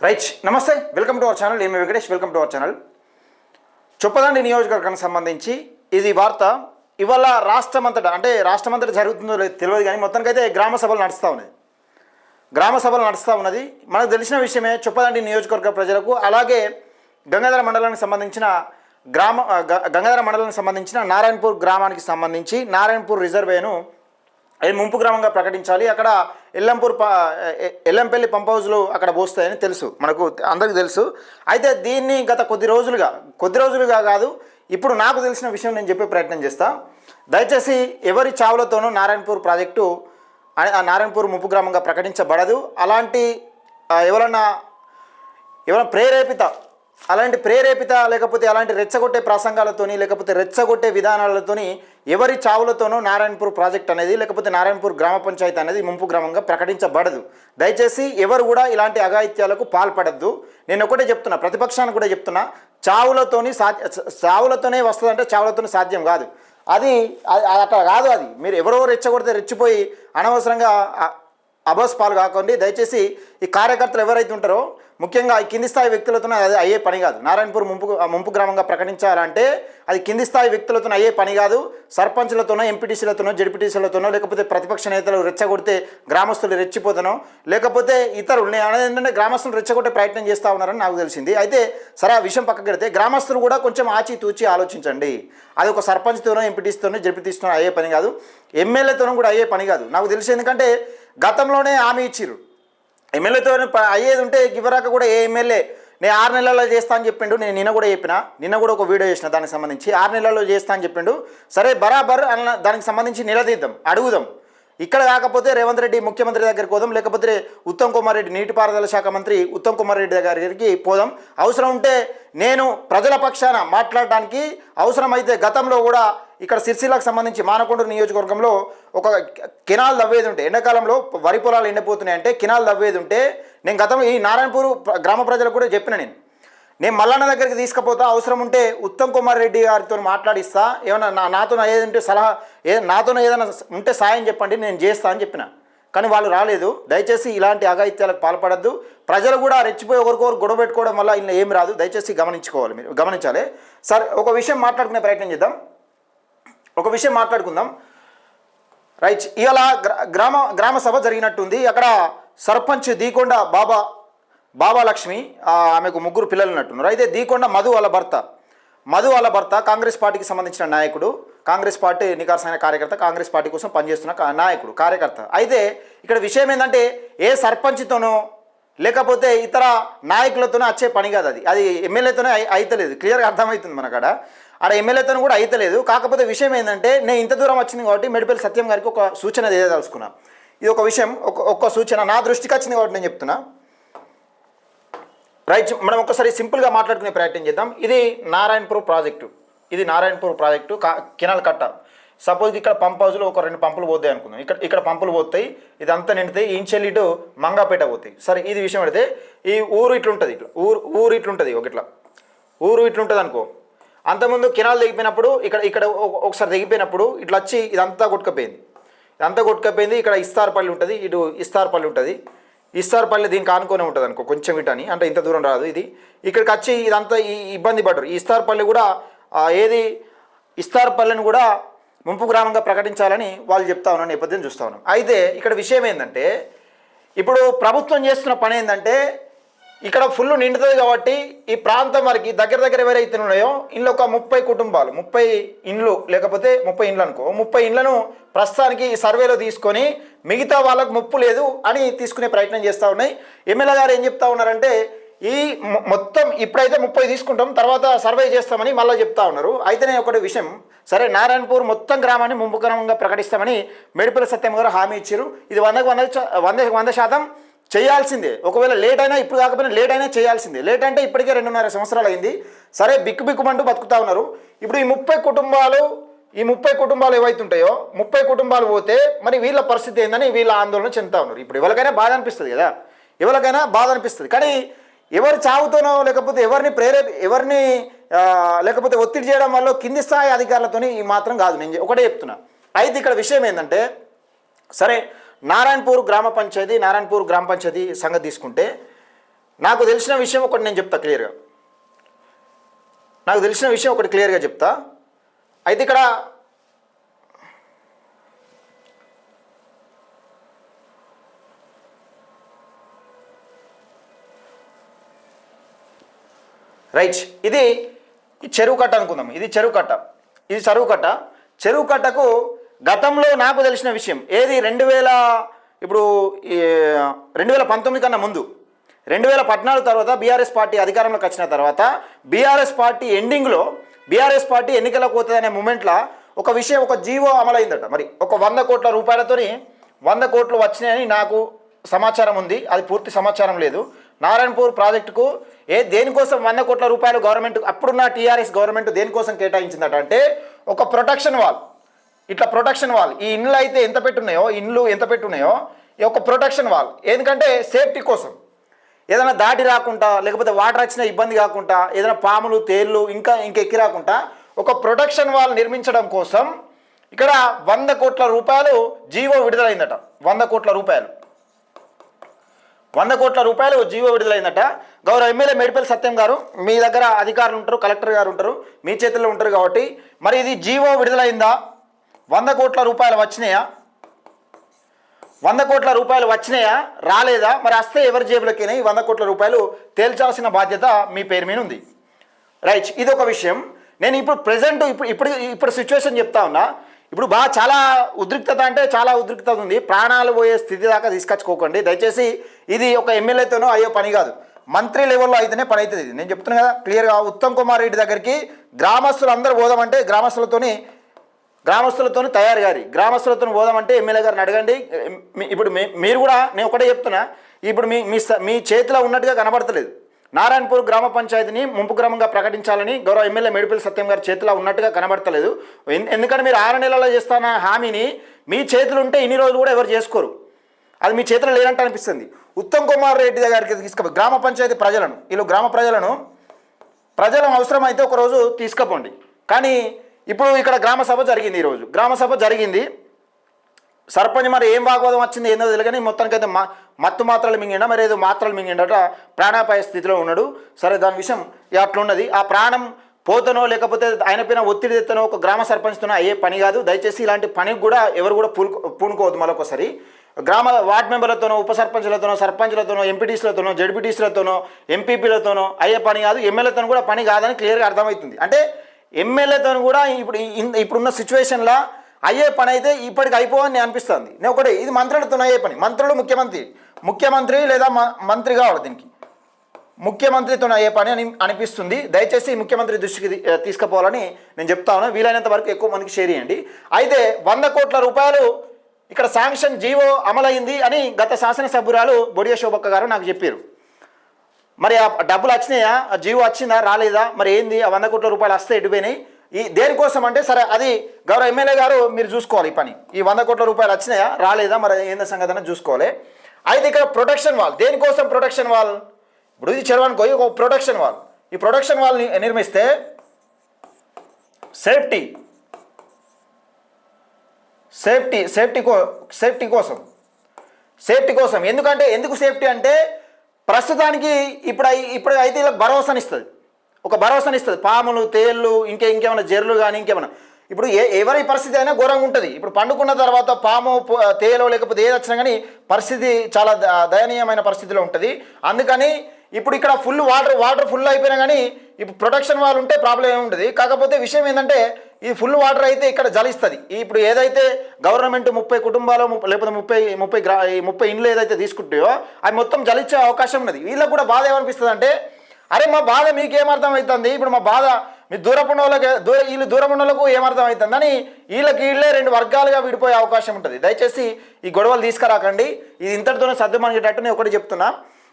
Right, నమస్తే, welcome to our channel. ఏమి Venkatesh, welcome to our channel. Choppadandi నియోజకవర్గానికి సంబంధించి ఇది వార్త. ఇవాళ రాష్ట్రమంతటా, అంటే రాష్ట్రమంతటా జరుగుతుందో లేదు తెలియదు, కానీ మొత్తానికైతే గ్రామ సభలు నడుస్తూ ఉన్నది. మనకు తెలిసిన విషయమే. చొప్పదండి నియోజకవర్గ ప్రజలకు, అలాగే గంగాధర మండలానికి సంబంధించిన నారాయణపూర్ గ్రామానికి సంబంధించి నారాయణపూర్ రిజర్వేను ముంపు గ్రామంగా ప్రకటించాలి. అక్కడ ఎల్లంపల్లి పంప్ హౌజ్లు అక్కడ పోస్తాయని తెలుసు, మనకు అందరికీ తెలుసు. అయితే దీన్ని గత కొద్ది రోజులుగా కాదు, ఇప్పుడు నాకు తెలిసిన విషయం నేను చెప్పే ప్రయత్నం చేస్తా. దయచేసి ఎవరి చావులతోనూ నారాయణపూర్ ప్రాజెక్టు నారాయణపూర్ ముంపు గ్రామంగా ప్రకటించబడదు. అలాంటి ఎవరైనా ప్రేరేపిత లేకపోతే అలాంటి రెచ్చగొట్టే ప్రసంగాలతోని లేకపోతే రెచ్చగొట్టే విధానాలతోని ఎవరి చావులతోనూ నారాయణపూర్ ప్రాజెక్ట్ అనేది లేకపోతే నారాయణపూర్ గ్రామ పంచాయతీ అనేది ముంపు గ్రామంగా ప్రకటించబడదు. దయచేసి ఎవరు కూడా ఇలాంటి అఘాయిత్యాలకు పాల్పడద్దు. నేను ఒకటే చెప్తున్నా, ప్రతిపక్షానికి కూడా చెప్తున్నా, చావులతోనే వస్తుందంటే చావులతోనే సాధ్యం కాదు. అది అట్లా కాదు. అది మీరు ఎవరో రెచ్చగొడితే రెచ్చిపోయి అనవసరంగా అబస్ పాలు కాకండి. దయచేసి ఈ కార్యకర్తలు ఎవరైతే ఉంటారో, ముఖ్యంగా ఈ కింది స్థాయి వ్యక్తులతోనే అది అయ్యే పని కాదు. నారాయణపూర్ ముంపు గ్రామంగా ప్రకటించాలంటే అది కింది స్థాయి వ్యక్తులతో అయ్యే పని కాదు. సర్పంచ్లతోనో, ఎంపీటీసీలతోనో, జడ్పీటీసీలతోనో, లేకపోతే ప్రతిపక్ష నేతలు రెచ్చగొడితే గ్రామస్తులు రెచ్చిపోతానో, లేకపోతే ఇతరులు, నేను అనేది ఏంటంటే గ్రామస్తులు రెచ్చగొట్టే ప్రయత్నం చేస్తూ ఉన్నారని నాకు తెలిసింది. అయితే సరే, ఆ విషయం పక్కకు పెడితే గ్రామస్తులు కూడా కొంచెం ఆచితూచి ఆలోచించండి. అది ఒక సర్పంచ్తోనో, ఎంపీటీసీతోనో, జడ్పీటీసీతోనో అయ్యే పని కాదు. ఎమ్మెల్యేతోనో కూడా అయ్యే పని కాదు. నాకు తెలిసి, ఎందుకంటే గతంలోనే హామీ ఇచ్చిర్రు. ఎమ్మెల్యేతో అయ్యేది ఉంటే ఇవ్వరాక కూడా ఏ ఎమ్మెల్యే నేను 6 నెలల్లో చేస్తా అని చెప్పిండు. నేను నిన్న కూడా ఒక వీడియో చేసిన దానికి సంబంధించి 6 నెలల్లో చేస్తా అని చెప్పిండు. సరే, బరాబర్ అన్న దానికి సంబంధించి నిలదీద్దాం, అడుగుదాం. ఇక్కడ కాకపోతే రేవంత్ రెడ్డి ముఖ్యమంత్రి దగ్గరికి పోదాం, లేకపోతే ఉత్తమ్ కుమార్ రెడ్డి నీటిపారుదల శాఖ మంత్రి ఉత్తమ్ కుమార్ రెడ్డి దగ్గరికి పోదాం. అవసరం ఉంటే నేను ప్రజల పక్షాన మాట్లాడడానికి, అవసరమైతే గతంలో కూడా ఇక్కడ సిరిసిల్లకు సంబంధించి మానకొండూరు నియోజకవర్గంలో ఒక కెనాల్ దవ్వేది ఉంటే, ఎండాకాలంలో వరి పొలాలు ఎండిపోతున్నాయంటే కెనాల్ దవ్వేది ఉంటే, నేను గతంలో ఈ నారాయణపూర్ గ్రామ ప్రజలకు కూడా చెప్పిన, నేను మల్లన్న దగ్గరికి తీసుకుపోతా, అవసరం ఉంటే ఉత్తమ్ కుమార్ రెడ్డి గారితో మాట్లాడిస్తా, ఏమైనా నాతో ఏదంటే సలహా నాతో ఏదైనా ఉంటే సాయం చెప్పండి, నేను చేస్తా అని చెప్పిన. కానీ వాళ్ళు రాలేదు. దయచేసి ఇలాంటి అఘాయిత్యాలకు పాల్పడద్దు. ప్రజలు కూడా రెచ్చిపోయి ఒకరికొకరు గొడవ పెట్టుకోవడం వల్ల ఇలా ఏం రాదు. దయచేసి మీరు గమనించాలి. సరే, ఒక విషయం మాట్లాడుకునే ప్రయత్నం చేద్దాం, మాట్లాడుకుందాం. రైట్, ఇవాళ గ్రామ సభ జరిగినట్టుంది. అక్కడ సర్పంచ్ దీకొండ బాబా లక్ష్మి, ఆమెకు 3 పిల్లలు ఉన్నట్టున్నారు. అయితే దీకొండ మధు వాళ్ళ భర్త కాంగ్రెస్ పార్టీకి సంబంధించిన నాయకుడు, కాంగ్రెస్ పార్టీ నికార్సైన కార్యకర్త, కాంగ్రెస్ పార్టీ కోసం పనిచేస్తున్న కార్యకర్త. అయితే ఇక్కడ విషయం ఏంటంటే, ఏ సర్పంచ్తోనో లేకపోతే ఇతర నాయకులతోనో వచ్చే పని కాదు. అది ఎమ్మెల్యేతోనే అయితలేదు. క్లియర్గా అర్థమవుతుంది మనకాడ. ఆడ ఎమ్మెల్యేతో కూడా అయితలేదు. కాకపోతే విషయం ఏంటంటే, నేను ఇంత దూరం వచ్చింది కాబట్టి మెడిపల్లి సత్యం గారికి ఒక సూచన చేయదలుచుకున్నా. ఇది ఒక విషయం, ఒక సూచన నా దృష్టికి వచ్చింది కాబట్టి నేను చెప్తున్నా. రైట్, మనం ఒకసారి సింపుల్గా మాట్లాడుకునే ప్రయత్నం చేద్దాం. ఇది నారాయణపూర్ ప్రాజెక్టు, కెనాల్ కట్ట. సపోజ్ ఇక్కడ పంప్ హౌస్లో ఒక 2 పంపులు పోతాయి అనుకుందాం. ఇక్కడ పంపులు పోతాయి, ఇదంతా నిండితే ఇంచెల్లి ఇటు మంగాపేట పోతాయి. సరే, ఇది విషయం పెడితే ఈ ఊరు ఇట్లుంటుంది, ఊరు ఇట్లుంటుంది, ఊరు ఇట్లుంటుంది అనుకో. అంతకుముందు కెనాల్ దిగిపోయినప్పుడు ఇక్కడ ఒకసారి దిగిపోయినప్పుడు ఇట్లా వచ్చి ఇదంతా కొట్టుకపోయింది. ఇక్కడ ఇస్తార్పల్లి ఉంటుంది, ఇటు ఇస్తార్పల్లి ఉంటుంది. ఇస్తార్పల్లి దీనికి ఆనుకొని ఉంటుంది అనుకో, కొంచెం ఇటని, అంటే ఇంత దూరం రాదు. ఇది ఇక్కడికి వచ్చి ఇదంతా ఇబ్బంది పడ్డారు. ఈ ఇస్తార్పల్లి కూడా ఇస్తార్పల్లిని కూడా ముంపు గ్రామంగా ప్రకటించాలని వాళ్ళు చెప్తా ఉన్నాను, నేపథ్యం చూస్తూ ఉన్నాం. అయితే ఇక్కడ విషయం ఏంటంటే, ఇప్పుడు ప్రభుత్వం చేస్తున్న పని ఏంటంటే, ఇక్కడ ఫుల్ నిండుతుంది కాబట్టి ఈ ప్రాంతం వరకు దగ్గర ఎవరైతే ఉన్నాయో ఇంట్లో ఒక 30 కుటుంబాలు, 30 ఇండ్లు, లేకపోతే 30 ఇండ్లు అనుకో, 30 ఇండ్లను ప్రస్తుతానికి ఈ సర్వేలో తీసుకొని మిగతా వాళ్ళకు ముప్పు లేదు అని తీసుకునే ప్రయత్నం చేస్తూ ఉన్నాయి. ఎమ్మెల్యే గారు ఏం చెప్తా ఉన్నారంటే, ఈ మొత్తం ఇప్పుడైతే 30 తీసుకుంటాం, తర్వాత సర్వే చేస్తామని మళ్ళీ చెప్తా ఉన్నారు. అయితేనే ఒకటి విషయం, సరే, నారాయణపూర్ మొత్తం గ్రామాన్ని ముంపు గ్రామంగా ప్రకటిస్తామని మెడిపల్లి సత్యం గారు హామీ ఇచ్చారు. ఇది 100% చేయాల్సిందే. ఒకవేళ లేట్ అయినా, ఇప్పుడు కాకపోయినా లేట్ అయినా చేయాల్సిందే. లేట్ అంటే ఇప్పటికే 2.5 సంవత్సరాలు అయింది. సరే, బిక్కుమంటూ బతుకుతా ఉన్నారు. ఇప్పుడు ఈ 30 కుటుంబాలు ఏవైతుంటాయో 30 కుటుంబాలు పోతే మరి వీళ్ళ పరిస్థితి ఏందని వీళ్ళ ఆందోళన చెందుతా ఉన్నారు. ఇప్పుడు ఎవరికైనా బాధ అనిపిస్తుంది కదా, కానీ ఎవరి చావుతోనో లేకపోతే ఎవరిని లేకపోతే ఒత్తిడి చేయడం వల్ల కింది స్థాయి అధికారులతోని ఈ మాత్రం కాదు. నేను ఒకటే చెప్తున్నా. అయితే ఇక్కడ విషయం ఏంటంటే, సరే, నారాయణపూర్ గ్రామ పంచాయతీ సంగతి తీసుకుంటే, నాకు తెలిసిన విషయం ఒకటి నేను చెప్తా క్లియర్గా. నాకు తెలిసిన విషయం ఒకటి క్లియర్గా చెప్తా. అయితే ఇక్కడ రైట్, ఇది చెరువు కట్ట అనుకుందాం. ఇది చెరువు కట్ట, ఇది చెరువు కట్ట. చెరువు కట్టకు గతంలో నాకు తెలిసిన విషయం ఏది, 2019 కన్నా ముందు 2014 తర్వాత బీఆర్ఎస్ పార్టీ అధికారంలోకి వచ్చిన తర్వాత బీఆర్ఎస్ పార్టీ ఎండింగ్లో బీఆర్ఎస్ పార్టీ ఎన్నికలకు పోతుంది అనే మూమెంట్లో ఒక విషయం, ఒక జీవో అమలైందట. మరి ఒక 100 కోట్ల రూపాయలతోని 100 కోట్లు వచ్చినాయని నాకు సమాచారం ఉంది, అది పూర్తి సమాచారం లేదు. నారాయణపూర్ ప్రాజెక్టుకు దేనికోసం 100 కోట్ల రూపాయలు గవర్నమెంట్, అప్పుడున్న టీఆర్ఎస్ గవర్నమెంట్ దేనికోసం కేటాయించిందట అంటే ఒక ప్రొటెక్షన్ వాల్. ఇట్లా ప్రొటెక్షన్ వాల్, ఈ ఇండ్లు అయితే ఎంత పెట్టున్నాయో, ఇండ్లు ఎంత పెట్టున్నాయో ఈ ఒక ప్రొటెక్షన్ వాల్, ఎందుకంటే సేఫ్టీ కోసం, ఏదైనా దాటి రాకుండా, లేకపోతే వాటర్ వచ్చిన ఇబ్బంది కాకుండా, ఏదైనా పాములు తేళ్ళు ఇంకా ఎక్కి రాకుండా ఒక ప్రొటెక్షన్ వాల్ నిర్మించడం కోసం ఇక్కడ 100 కోట్ల రూపాయలు జీవో విడుదలైందట. 100 కోట్ల రూపాయలు, 100 కోట్ల రూపాయలు జీవో విడుదలైందట. గౌరవ ఎమ్మెల్యే మేడిపల్లి సత్యం గారు, మీ దగ్గర అధికారులు ఉంటారు, కలెక్టర్ గారు ఉంటారు, మీ చేతుల్లో ఉంటారు కాబట్టి మరి ఇది జీవో విడుదలైందా, 100 కోట్ల రూపాయలు వచ్చినాయా, 100 కోట్ల రూపాయలు వచ్చినాయా రాలేదా, మరి వస్తే ఎవరి జేబులకైనా ఈ 100 కోట్ల రూపాయలు తేల్చాల్సిన బాధ్యత మీ పేరు మీద ఉంది. రైట్, ఇది ఒక విషయం. నేను ఇప్పుడు ప్రజెంట్ ఇప్పుడు సిచ్యువేషన్ చెప్తా ఉన్నా. ఇప్పుడు చాలా ఉద్రిక్తత, అంటే చాలా ఉద్రిక్తత ఉంది. ప్రాణాలు పోయే స్థితి దాకా తీసుకొచ్చుకోకండి దయచేసి. ఇది ఒక ఎమ్మెల్యేతోనో అయ్యే పని కాదు, మంత్రి లెవెల్లో అయితేనే పని అవుతుంది. ఇది నేను చెప్తున్నాను కదా క్లియర్గా. ఉత్తమ్ కుమార్ రెడ్డి దగ్గరికి గ్రామస్తులు అందరూ పోదామంటే గ్రామస్తులతో తయారు గారి గ్రామస్తులతో పోదామంటే ఎమ్మెల్యే గారిని అడగండి. ఇప్పుడు మీరు కూడా, నేను ఒకటే చెప్తున్నా, ఇప్పుడు మీ చేతిలో ఉన్నట్టుగా కనబడతలేదు. నారాయణపూర్ గ్రామ పంచాయతీని ముంపు గ్రామంగా ప్రకటించాలని గౌరవ ఎమ్మెల్యే మేడిపల్లి సత్యం గారి చేతిలో ఉన్నట్టుగా కనబడతలేదు. ఎందుకంటే మీరు 6 నెలల్లో చేస్తాన హామీని మీ చేతులు ఉంటే ఇన్ని రోజులు కూడా ఎవరు చేసుకోరు, అది మీ చేతిలో లేనంటే అనిపిస్తుంది. ఉత్తమ్ కుమార్ రెడ్డి దగ్గరికి తీసుకుపోయి గ్రామ పంచాయతీ ప్రజలను, వీళ్ళు గ్రామ ప్రజల అవసరం అయితే ఒకరోజు తీసుకుపోండి. కానీ ఇప్పుడు ఇక్కడ గ్రామ సభ జరిగింది, ఈరోజు గ్రామ సభ జరిగింది. సర్పంచ్ మరి ఏం వాగ్వాదం వచ్చింది ఏందో తెలియని మొత్తానికైతే మత్తు మాత్రలు మింగిండా, మరి ఏదో మాత్రలు మింగిండట, ప్రాణాపాయ స్థితిలో ఉన్నాడు. సరే, దాని విషయం అట్లున్నది. ఆ ప్రాణం పోతనో లేకపోతే ఆయన పైన ఒత్తిడి తెత్తనో ఒక గ్రామ సర్పంచ్తోనో అయ్యే పని కాదు. దయచేసి ఇలాంటి పనికి కూడా ఎవరు కూడా పూనుకోవద్దు. మరొకసారి గ్రామ వార్డు మెంబర్లతోనో, ఉప సర్పంచ్లతోనో, సర్పంచ్లతోనో, ఎంపీటీసీలతోనో, జడ్పీటీసీలతోనో, ఎంపీపీలతోనో అయ్యే పని కాదు. ఎమ్మెల్యేతో కూడా పని కాదని క్లియర్గా అర్థమవుతుంది. అంటే ఎమ్మెల్యేతో కూడా ఇప్పుడున్న సిచ్యువేషన్లో అయ్యే పని అయితే ఇప్పటికి అయిపోవని అనిపిస్తుంది. నేను ఒకటి, ఇది మంత్రులతో అయ్యే పని. మంత్రులు ముఖ్యమంత్రి లేదా మంత్రి కావాలి, దీనికి ముఖ్యమంత్రితో అయ్యే పని అని అనిపిస్తుంది. దయచేసి ముఖ్యమంత్రి దృష్టికి తీసుకుపోవాలని నేను చెప్తా ఉన్నాను. వీలైనంత వరకు ఎక్కువ మందికి షేర్ చేయండి. అయితే 100 కోట్ల రూపాయలు ఇక్కడ శాంక్షన్ జీవో అమలైంది అని గత శాసనసభ్యురాలు బొడియ శోభక్క గారు నాకు చెప్పారు. మరి ఆ డబ్బులు వచ్చినాయా, ఆ జీవో వచ్చిందా రాలేదా, మరి ఏంది ఆ 100 కోట్ల రూపాయలు వస్తే ఎటుపోయినాయి, ఈ దేనికోసం అంటే సరే అది గౌరవ ఎమ్మెల్యే గారు మీరు చూసుకోవాలి. ఈ పని ఈ 100 కోట్ల రూపాయలు వచ్చినాయా రాలేదా, మరి ఏందో సంగతి అని చూసుకోవాలి. అయితే ఇక్కడ ప్రొటెక్షన్ వాల్, దేనికోసం ప్రొటెక్షన్ వాల్, ఇప్పుడు ఇది చెరువనుకో, ఒక ప్రొటెక్షన్ వాల్, ఈ ప్రొటెక్షన్ వాల్ని నిర్మిస్తే సేఫ్టీ కోసం. ఎందుకు సేఫ్టీ అంటే ప్రస్తుతానికి ఇప్పుడు అయితే ఇలా భరోసానిస్తుంది, ఒక భరోసానిస్తుంది. పాములు తేళ్ళు ఇంకేమైనా జర్లు కానీ ఇంకేమైనా, ఇప్పుడు ఎవరి పరిస్థితి అయినా ఘోరంగా ఉంటుంది. ఇప్పుడు పండుకున్న తర్వాత పాము తేలో లేకపోతే ఏది వచ్చినా కానీ పరిస్థితి చాలా దయనీయమైన పరిస్థితిలో ఉంటుంది. అందుకని ఇప్పుడు ఇక్కడ వాటర్ ఫుల్ అయిపోయినా కానీ ఇప్పుడు ప్రొటెక్షన్ వాల్ ఉంటే ప్రాబ్లం ఏముంటుంది. కాకపోతే విషయం ఏంటంటే ఈ ఫుల్ వాటర్ అయితే ఇక్కడ జలిస్తుంది. ఇప్పుడు ఏదైతే గవర్నమెంట్ 30 కుటుంబాలు లేకపోతే 30 ఇండ్లు ఏదైతే తీసుకుంటాయో అవి మొత్తం జలిచ్చే అవకాశం ఉన్నది. వీళ్ళకి కూడా బాధ ఏమనిపిస్తుంది అంటే, అరే మా బాధ మీకేమర్థం అవుతుంది, ఇప్పుడు మా బాధ మీ దూరం ఉన్న వాళ్ళకు ఏమర్థం అవుతుంది అని వీళ్ళే 2 వర్గాలుగా విడిపోయే అవకాశం ఉంటుంది. దయచేసి ఈ గొడవలు తీసుకురాకండి. ఇది ఇంతటితోనే సర్దుమనిగేటట్టు నేను ఒకటి చెప్తున్నా.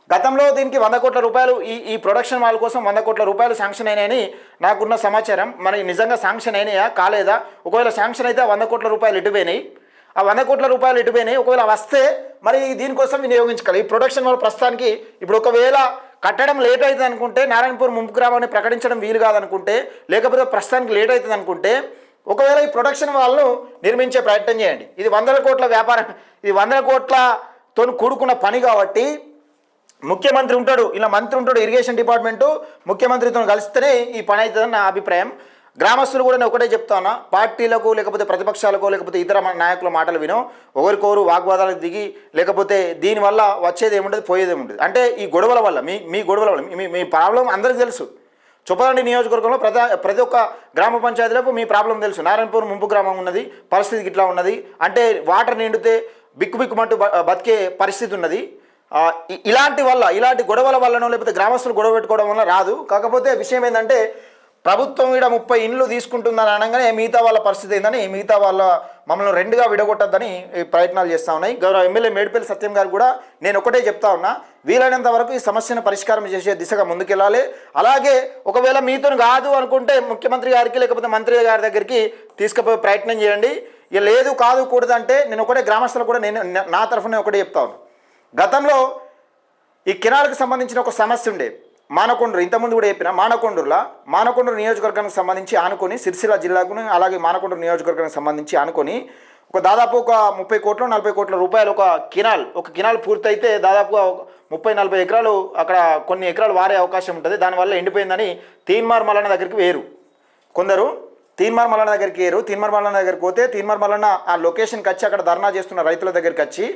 గతంలో దీనికి 100 కోట్ల రూపాయలు ఈ ప్రొడక్షన్ వాల్ కోసం 100 కోట్ల రూపాయలు శాంక్షన్ అయినాయని నాకున్న సమాచారం. మరి నిజంగా శాంక్షన్ అయినాయా కాలేదా, ఒకవేళ శాంక్షన్ అయితే 100 కోట్ల రూపాయలు ఎటుపోయినాయి, ఆ 100 కోట్ల రూపాయలు ఎటుపోయినాయి, ఒకవేళ వస్తే మరి దీనికోసం వినియోగించుకోవాలి. ఈ ప్రొడక్షన్ వాల్ ప్రస్తుతానికి ఇప్పుడు ఒకవేళ కట్టడం లేట్ అవుతుంది అనుకుంటే, నారాయణపూర్ ముంపు గ్రామాన్ని ప్రకటించడం వీలు కాదనుకుంటే, లేకపోతే ప్రస్తుతానికి లేట్ అవుతుంది అనుకుంటే, ఒకవేళ ఈ ప్రొడక్షన్ వాల్ను నిర్మించే ప్రయత్నం చేయండి. ఇది 100 కోట్ల వ్యాపారం, ఇది 100 కోట్లతో కూడుకున్న పని కాబట్టి ముఖ్యమంత్రి ఉంటాడు, ఇలా మంత్రి ఉంటాడు, ఇరిగేషన్ డిపార్ట్మెంటు ముఖ్యమంత్రితో కలిస్తేనే ఈ పని అవుతుందని నా అభిప్రాయం. గ్రామస్తులు కూడా నేను ఒకటే చెప్తాను, పార్టీలకు లేకపోతే ప్రతిపక్షాలకు లేకపోతే ఇతర నాయకుల మాటలు వినో ఒకరికొరు వాగ్వాదాలకు దిగి లేకపోతే దీనివల్ల వచ్చేది ఏముండదు, పోయేది ఏముండదు. అంటే ఈ గొడవల వల్ల మీ గొడవల వల్ల మీ ప్రాబ్లం అందరికీ తెలుసు. చొప్పదండి నియోజకవర్గంలో ప్రతి ఒక్క గ్రామ పంచాయతీలకు మీ ప్రాబ్లం తెలుసు. నారాయణపూర్ ముంపు గ్రామం ఉన్నది, పరిస్థితి ఇట్లా ఉన్నది, అంటే వాటర్ నిండితే బిక్కుబిక్కుమంటూ బతికే పరిస్థితి ఉన్నది. ఇలాంటి గొడవల వల్లనో లేకపోతే గ్రామస్తులు గొడవ పెట్టుకోవడం వల్ల రాదు. కాకపోతే విషయం ఏంటంటే ప్రభుత్వం ఇక్కడ 30 ఇండ్లు తీసుకుంటుందని అనగానే మిగతా వాళ్ళ పరిస్థితి ఏందని, మిగతా వాళ్ళ మమ్మల్ని రెండుగా విడగొట్టద్దని ప్రయత్నాలు చేస్తూ ఉన్నాయి. గౌరవ ఎమ్మెల్యే మేడిపల్లి సత్యం గారు కూడా నేను ఒకటే చెప్తా ఉన్నా, వీలైనంత వరకు ఈ సమస్యను పరిష్కారం చేసే దిశగా ముందుకెళ్ళాలి. అలాగే ఒకవేళ మీతో కాదు అనుకుంటే ముఖ్యమంత్రి గారికి లేకపోతే మంత్రి గారి దగ్గరికి తీసుకుపోయే ప్రయత్నం చేయండి. ఇక లేదు కాదు కూడదంటే నేను ఒకటే గ్రామస్తులు కూడా నేను నా తరఫున ఒకటే చెప్తా ఉన్నాను. గతంలో ఈ కెనాల్కి సంబంధించిన ఒక సమస్య ఉండే మానకొండూరు, ఇంతకుముందు కూడా చెప్పిన మానకొండూరు నియోజకవర్గానికి సంబంధించి ఆనుకొని సిరిసిల్ల జిల్లాకు అలాగే మానకొండూరు నియోజకవర్గానికి సంబంధించి ఆనుకొని దాదాపు ఒక 30 కోట్ల 40 కోట్ల రూపాయలు ఒక కెనాల్ పూర్తయితే దాదాపుగా 30-40 ఎకరాలు అక్కడ కొన్ని ఎకరాలు వారే అవకాశం ఉంటుంది. దానివల్ల ఎండిపోయిందని తీన్మార్ మల్లన్న దగ్గరికి వేరు కొందరు, తీన్మార్ మల్లన్న దగ్గరికి వేరు. తీన్మార్ మల్లన్న దగ్గరికి పోతే తీన్మార్ మల్లన్న ఆ లొకేషన్కి వచ్చి అక్కడ ధర్నా చేస్తున్న రైతుల దగ్గరికి వచ్చి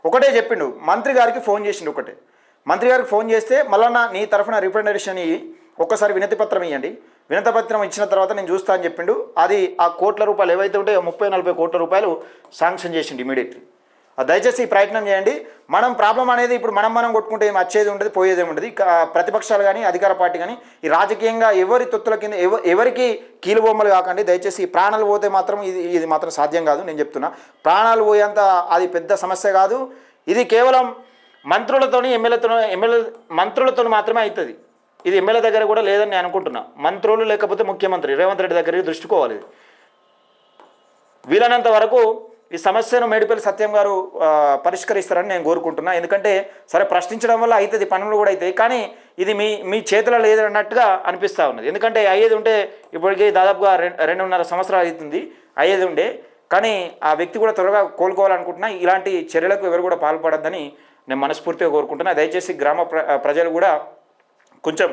ఒకటే చెప్పిండు, మంత్రి గారికి ఫోన్ చేసిండు. మంత్రి గారికి ఫోన్ చేస్తే మల్లన్న నీ తరఫున రిప్రజెంటేషన్ ఒక్కసారి వినతి పత్రం ఇవ్వండి, వినతి పత్రం ఇచ్చిన తర్వాత నేను చూస్తా అని చెప్పిండు. అది ఆ కోట్ల రూపాయలు ఏవైతే ఉంటే 30-40 కోట్ల రూపాయలు శాంక్షన్ చేసిండు ఇమీడియట్లీ. దయచేసి ఈ ప్రయత్నం చేయండి. మనం ప్రాబ్లం అనేది ఇప్పుడు మనం కొట్టుకుంటే ఏమి వచ్చేది ఉండదు, పోయేది ఉండదు. ప్రతిపక్షాలు కానీ అధికార పార్టీ కానీ ఈ రాజకీయంగా ఎవరి తొత్తుల కింద ఎవరికి కీలుబొమ్మలు కాకండి. దయచేసి ప్రాణాలు పోతే మాత్రం ఇది మాత్రం సాధ్యం కాదు. నేను చెప్తున్నా, ప్రాణాలు పోయేంత అది పెద్ద సమస్య కాదు. ఇది కేవలం మంత్రులతో మాత్రమే అవుతుంది. ఇది ఎమ్మెల్యే దగ్గర కూడా లేదని నేను అనుకుంటున్నా. మంత్రులు లేకపోతే ముఖ్యమంత్రి రేవంత్ రెడ్డి దగ్గరికి దృష్టికోవాలి. వీలైనంత వరకు ఈ సమస్యను మేడిపల్లి సత్యం గారు పరిష్కరిస్తారని నేను కోరుకుంటున్నా. ఎందుకంటే సరే ప్రశ్నించడం వల్ల అవుతుంది, పనులు కూడా అవుతాయి, కానీ ఇది మీ చేతిలో లేదన్నట్టుగా అనిపిస్తూ ఉన్నది. ఎందుకంటే అయ్యేది ఉంటే ఇప్పటికీ దాదాపుగా 2.5 సంవత్సరాలు అవుతుంది అయ్యేది ఉండే, కానీ ఆ వ్యక్తి కూడా త్వరగా కోలుకోవాలనుకుంటున్నా. ఇలాంటి చర్యలకు ఎవరు కూడా పాల్పడద్దని నేను మనస్ఫూర్తిగా కోరుకుంటున్నా. దయచేసి గ్రామ ప్రజలు కూడా కొంచెం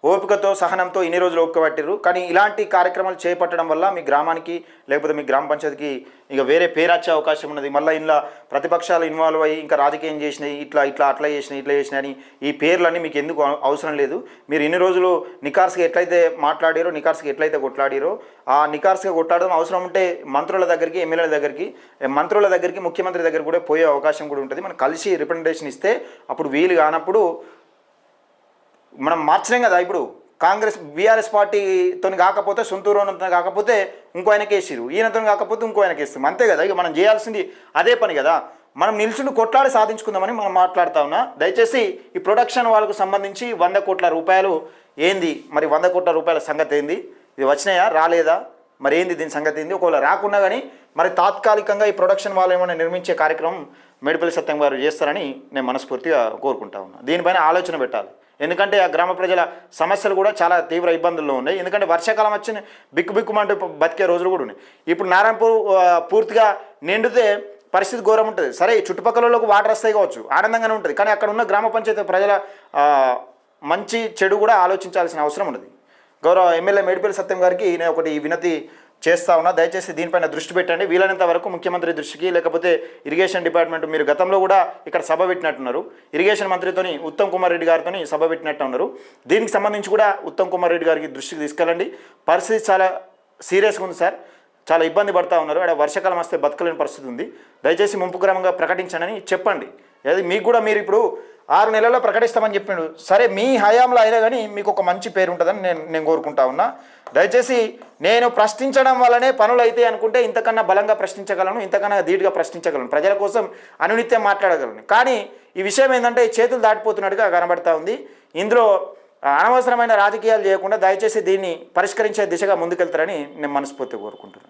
ఓపికతో సహనంతో ఇన్ని రోజులు ఓపిక పట్టిర్రు, కానీ ఇలాంటి కార్యక్రమాలు చేపట్టడం వల్ల మీ గ్రామానికి లేకపోతే మీ గ్రామ పంచాయతీకి ఇక వేరే పేరు వచ్చే అవకాశం ఉన్నది. మళ్ళీ ఇంట్లో ప్రతిపక్షాలు ఇన్వాల్వ్ అయ్యి ఇంకా రాజకీయం చేసినాయి, అట్లా చేసినాయి అని ఈ పేర్లన్నీ మీకు ఎందుకు అవసరం లేదు. మీరు ఇన్ని రోజులు నికార్స్గా ఎట్లయితే మాట్లాడారో, నికార్స్గా ఎట్లయితే కొట్లాడారో ఆ నికార్స్గా కొట్లాడడం అవసరం ఉంటే మంత్రుల దగ్గరికి, ఎమ్మెల్యేల దగ్గరికి, ముఖ్యమంత్రి దగ్గర కూడా పోయే అవకాశం కూడా ఉంటుంది. మనం కలిసి రిప్రజెంటేషన్ ఇస్తే అప్పుడు వీలు కానప్పుడు మనం మార్చలేం కదా. ఇప్పుడు బీఆర్ఎస్ పార్టీతో కాకపోతే సొంతూరుతో కాకపోతే ఇంకో ఆయనకి వేసిరు, ఈయనతో కాకపోతే ఇంకో ఆయనకి వేస్తాం, అంతే కదా. ఇక మనం చేయాల్సింది అదే పని కదా. మనం నిల్చుని కొట్లాడి సాధించుకుందామని మనం మాట్లాడుతా ఉన్నా. దయచేసి ఈ ప్రొడక్షన్ వాళ్ళకు సంబంధించి 100 కోట్ల రూపాయలు ఏంది, మరి 100 కోట్ల రూపాయల సంగతి ఏంది, ఇది వచ్చినాయా రాలేదా, మరి ఏంది దీని సంగతి ఏంది. ఒకవేళ రాకున్నా కానీ మరి తాత్కాలికంగా ఈ ప్రొడక్షన్ వాళ్ళు ఏమైనా నిర్మించే కార్యక్రమం మేడిపల్లి సత్యం గారు చేస్తారని నేను మనస్ఫూర్తిగా కోరుకుంటా ఉన్నా. దీనిపైన ఆలోచన పెట్టాలి. ఎందుకంటే ఆ గ్రామ ప్రజల సమస్యలు కూడా చాలా తీవ్ర ఇబ్బందుల్లో ఉన్నాయి. ఎందుకంటే వర్షాకాలం వచ్చిన బిక్కుమంటూ బతికే రోజులు కూడా ఉన్నాయి. ఇప్పుడు నారాయణపూర్ పూర్తిగా నిండితే పరిస్థితి ఘోరం ఉంటుంది. సరే చుట్టుపక్కలలోకి వాటర్ వస్తాయి కావచ్చు, ఆనందంగానే ఉంటుంది, కానీ అక్కడ ఉన్న గ్రామ పంచాయతీ ప్రజల మంచి చెడు కూడా ఆలోచించాల్సిన అవసరం ఉన్నది. గౌరవ ఎమ్మెల్యే మేడిపల్లి సత్యం గారికి నేను ఒకటి వినతి చేస్తా ఉన్నా. దయచేసి దీనిపైన దృష్టి పెట్టండి. వీలైనంత వరకు ముఖ్యమంత్రి దృష్టికి లేకపోతే ఇరిగేషన్ డిపార్ట్మెంట్, మీరు గతంలో కూడా ఇక్కడ సభ పెట్టినట్టున్నారు, ఇరిగేషన్ మంత్రితోని ఉత్తమ్ కుమార్ రెడ్డి గారితో సభ పెట్టినట్టు ఉన్నారు. దీనికి సంబంధించి కూడా ఉత్తమ్ కుమార్ రెడ్డి గారికి దృష్టికి తీసుకెళ్ళండి. పరిస్థితి చాలా సీరియస్గా ఉంది సార్, చాలా ఇబ్బంది పడుతూ ఉన్నారు. అక్కడ వర్షాకాలం వస్తే బతకలేని పరిస్థితి ఉంది. దయచేసి ముంపు గ్రామంగా ప్రకటించండి చెప్పండి. అది మీకు కూడా మీరు ఇప్పుడు 6 నెలల్లో ప్రకటిస్తామని చెప్పిండు. సరే మీ హయాంలో అయినా కానీ మీకు ఒక మంచి పేరు ఉంటుందని నేను కోరుకుంటా ఉన్నా. దయచేసి నేను ప్రశ్నించడం వల్లనే పనులు అయితే అనుకుంటే ఇంతకన్నా బలంగా ప్రశ్నించగలను, ఇంతకన్నా ధీటుగా ప్రశ్నించగలను, ప్రజల కోసం అనునిత్యం మాట్లాడగలను. కానీ ఈ విషయం ఏంటంటే చేతులు దాటిపోతున్నట్టుగా కనబడతా ఉంది. ఇందులో అనవసరమైన రాజకీయాలు చేయకుండా దయచేసి దీన్ని పరిష్కరించే దిశగా ముందుకెళ్తారని నేను మనస్ఫూర్తిగా కోరుకుంటున్నాను.